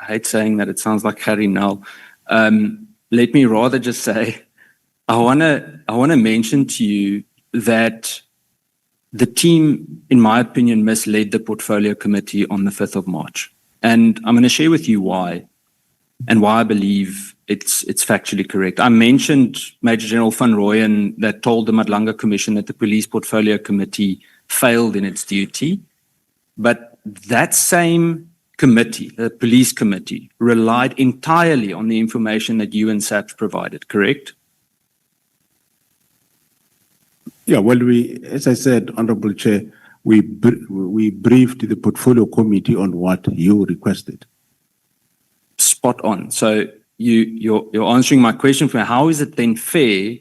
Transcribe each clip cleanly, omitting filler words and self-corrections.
hate saying that, it sounds like Harry now. Let me rather just say, I wanna mention to you that the team, in my opinion, misled the portfolio committee on the 5th of March. And I'm going to share with you why, and why I believe it's factually correct. I mentioned Major General Van Rooyen that told the Madlanga Commission that the Police Portfolio Committee failed in its duty. But that same committee, the Police Committee, relied entirely on the information that you and SAPS provided, correct? Yeah, well, as I said, Honorable Chair, we briefed the Portfolio Committee on what you requested. Spot on. So you're answering my question for how is it then fair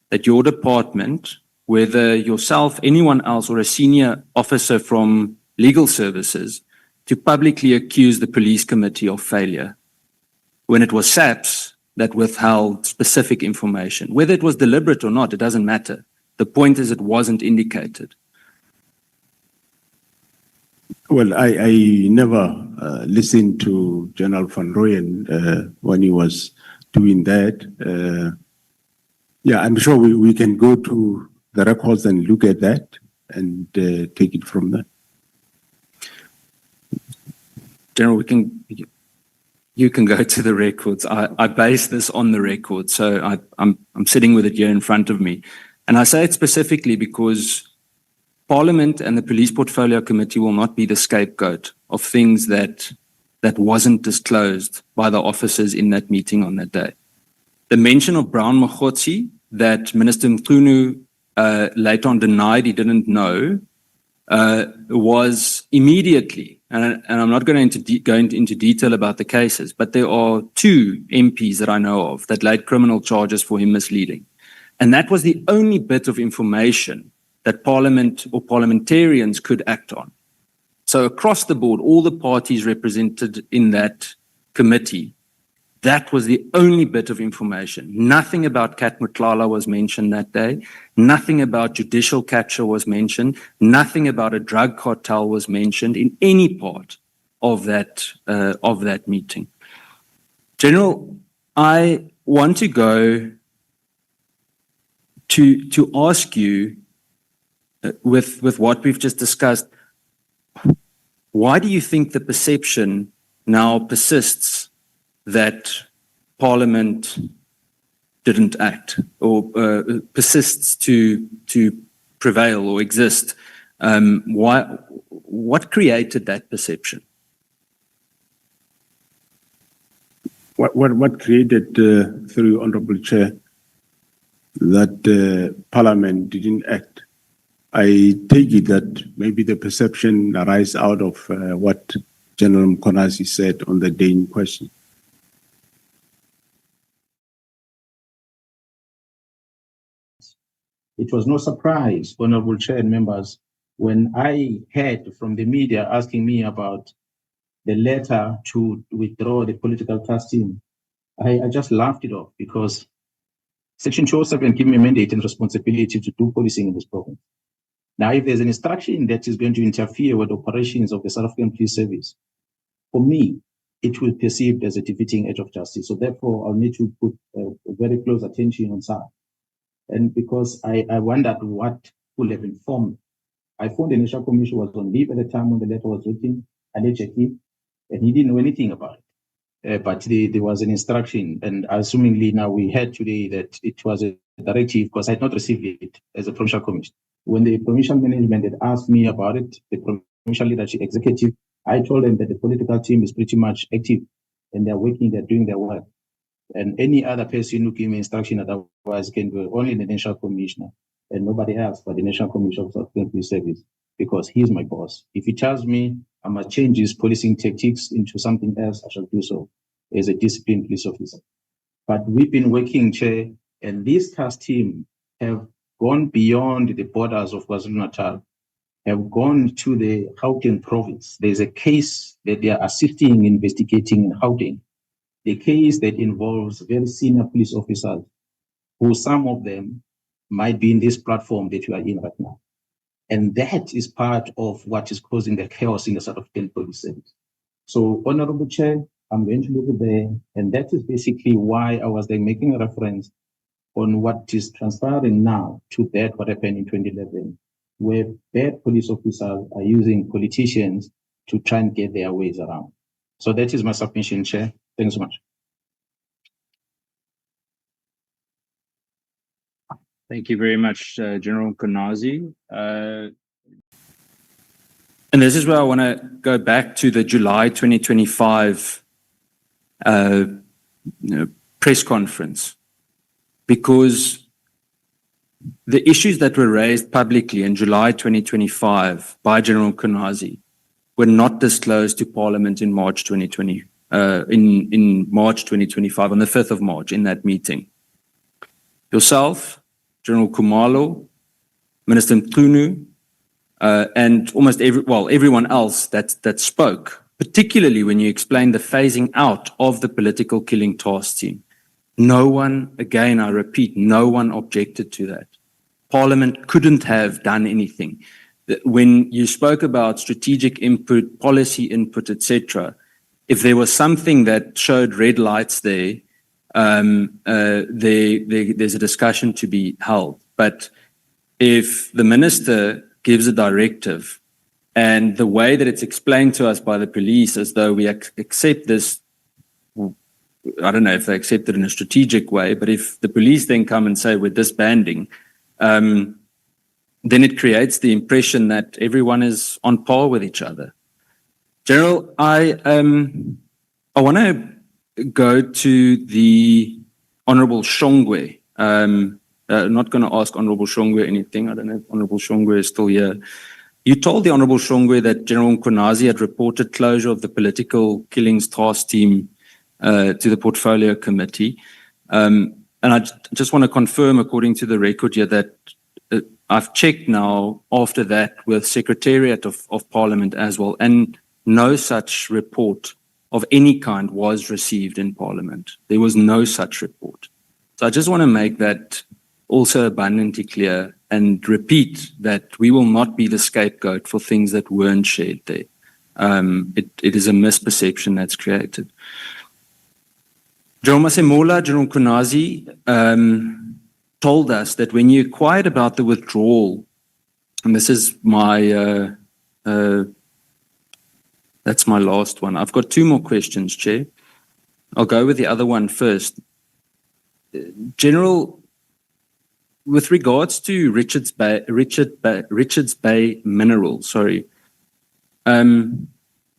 that your department, whether yourself, anyone else, or a senior officer from legal services, to publicly accuse the Police Committee of failure when it was SAPS that withheld specific information? Whether it was deliberate or not, it doesn't matter. The point is it wasn't indicated. Well, I never listened to General Van Rooyen when he was doing that. Yeah, I'm sure we can go to the records and look at that and take it from there. General, you can go to the records. I base this on the record, so I'm sitting with it here in front of me. And I say it specifically because Parliament and the Police Portfolio Committee will not be the scapegoat of things that wasn't disclosed by the officers in that meeting on that day. The mention of Brown Mogotsi that Minister Mkhunu later on denied he didn't know was immediately, and I'm not going to go into detail about the cases, but there are 2 MPs that I know of that laid criminal charges for him misleading. And that was the only bit of information that Parliament or parliamentarians could act on. So across the board, all the parties represented in that committee, that was the only bit of information. Nothing about Kat Mutlala was mentioned that day. Nothing about judicial capture was mentioned. Nothing about a drug cartel was mentioned in any part of that meeting. General, I want to go to ask you, with what we've just discussed, why do you think the perception now persists that Parliament didn't act, or persists to prevail or exist? What created that perception? What created, through Honorable Chair, that Parliament didn't act? I take it that maybe the perception arises out of what General Mkhonasi said on the day in question. It was no surprise, Honorable Chair and members, when I heard from the media asking me about the letter to withdraw the political task team. I just laughed it off, because Section 207 gave me a mandate and responsibility to do policing in this province. Now, if there's an instruction that is going to interfere with operations of the South African Police Service, for me, it will be perceived as a defeating edge of justice. So therefore, I'll need to put very close attention on SAR. And because I wondered what would have informed. I phoned the National Commission, was on leave at the time when the letter was written, allegedly, and he didn't know anything about it. But there was an instruction, and assumingly now we heard today that it was a directive, because I had not received it as a provincial commission. When the provincial management had asked me about it, the provincial leadership executive, I told them that the political team is pretty much active and they're working, they're doing their work. And any other person who gave me instruction otherwise can do it, only the National Commissioner and nobody else but the National Commissioner of South African Police Service, because he's my boss. If he tells me I must change his policing tactics into something else, I shall do so as a disciplined police officer. But we've been working, Chair, and this task team have gone beyond the borders of KwaZulu-Natal, have gone to the Gauteng province. There's a case that they are assisting investigating in Gauteng, the case that involves very senior police officers, who some of them might be in this platform that you are in right now. And that is part of what is causing the chaos in the South African Police Service. So, Honorable Chair, I'm going to look there, and that is basically why I was then making a reference on what is transpiring now to that what happened in 2011, where bad police officers are using politicians to try and get their ways around. So that is my submission, Chair. Thanks so much. Thank you very much, General Konazi. And this is where I want to go back to the July 2025 press conference, because the issues that were raised publicly in July 2025 by General Konazi were not disclosed to Parliament in March 2020, in March 2025, on the 5th of March, in that meeting. Yourself, General Khumalo, Minister Mchunu, and almost everyone else that spoke, particularly when you explained the phasing out of the political killing task team. No one, again, I repeat, no one objected to that. Parliament couldn't have done anything. When you spoke about strategic input, policy input, etc., if there was something that showed red lights there, there's a discussion to be held. But if the minister gives a directive and the way that it's explained to us by the police as though we accept this, I don't know if they accept it in a strategic way, but if the police then come and say we're disbanding, then it creates the impression that everyone is on par with each other. General, I want to go to the Honourable Shongwe. I'm not going to ask Honourable Shongwe anything. I don't know if Honourable Shongwe is still here. You told the Honourable Shongwe that General Konazi had reported closure of the political killings task team to the Portfolio Committee. And I just want to confirm, according to the record here, that I've checked now after that with Secretariat of Parliament as well, and no such report of any kind was received in Parliament. There was no such report. So I just want to make that also abundantly clear and repeat that we will not be the scapegoat for things that weren't shared there. It is a misperception that's created. General Masemola, General Konazi told us that when you inquired about the withdrawal, and this is my, that's my last one. I've got two more questions, Chair. I'll go with the other one first. General, with regards to Richards Bay Minerals, sorry, General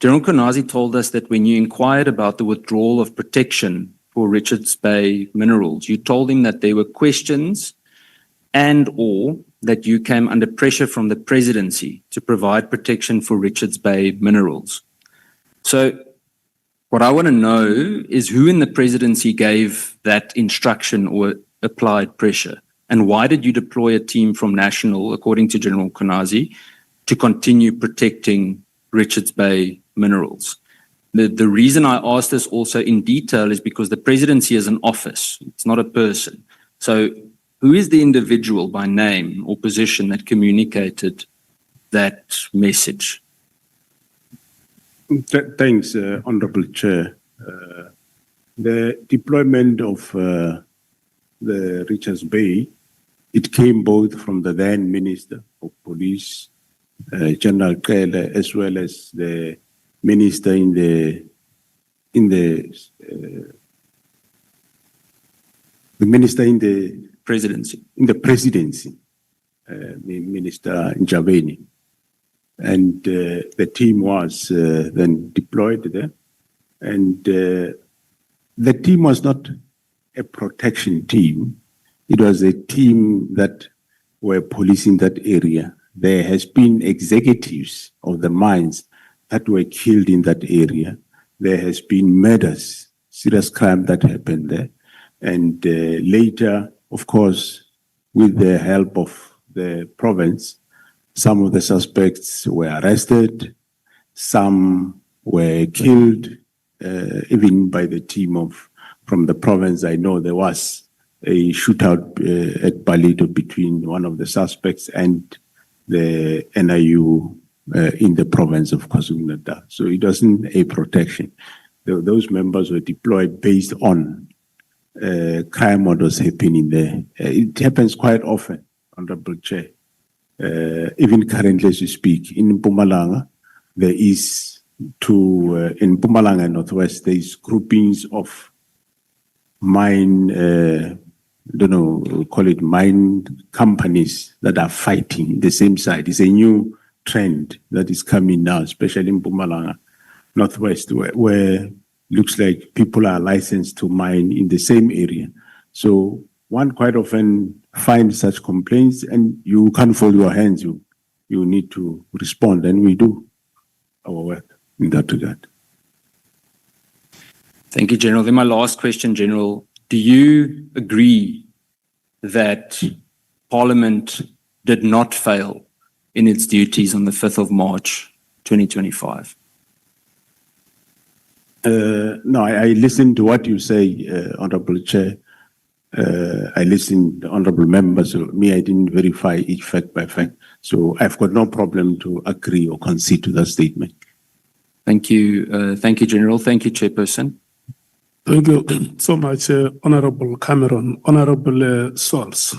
Konazi told us that when you inquired about the withdrawal of protection for Richards Bay Minerals, you told him that there were questions and/or that you came under pressure from the presidency to provide protection for Richards Bay Minerals. So what I want to know is who in the presidency gave that instruction or applied pressure, and why did you deploy a team from National, according to General Konazi, to continue protecting Richards Bay Minerals? The reason I ask this also in detail is because the presidency is an office, it's not a person. So who is the individual by name or position that communicated that message? Thanks, Honourable Chair. The deployment of the Richards Bay, it came both from the then Minister of Police, General Cele, as well as the Minister in the Minister in the Presidency. Minister Ntshavheni. And the team was then deployed there. And the team was not a protection team. It was a team that were policing that area. There has been executives of the mines that were killed in that area. There has been murders, serious crime that happened there. And later, of course, with the help of the province, some of the suspects were arrested, some were killed, even by the team from the province. I know there was a shootout at Palito between one of the suspects and the NIU in the province of KwaZulu-Natal. So it wasn't a protection. those members were deployed based on crime what was happening there. It happens quite often, Honorable Chair. Even currently as we speak, in Mpumalanga, there is in Mpumalanga and Northwest, there is groupings of mine, call it mine companies that are fighting the same side. It's a new trend that is coming now, especially in Mpumalanga, Northwest, where looks like people are licensed to mine in the same area. So one quite often finds such complaints and you can't fold your hands. You need to respond, and we do our work in that regard. Thank you, General. Then my last question, General. Do you agree that Parliament did not fail in its duties on the 5th of March, 2025? No, I listened to what you say, Honorable Chair. I listened to honorable members. So I didn't verify each fact by fact. So I've got no problem to agree or concede to that statement. Thank you. Thank you, General. Thank you, Chairperson. Thank you so much, Honorable Cameron. Honorable Sols.